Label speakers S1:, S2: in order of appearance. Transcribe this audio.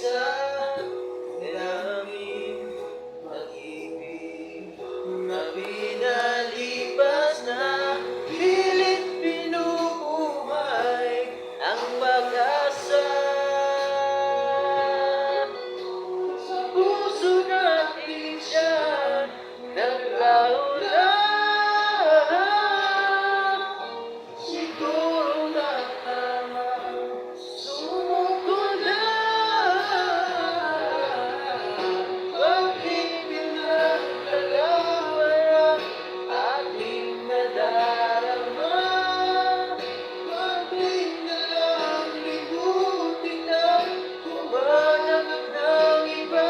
S1: mag-isa, daming pag-ibig na pinalipas na pilit binubuhay ang pag-asa sa puso natin siya naglaho na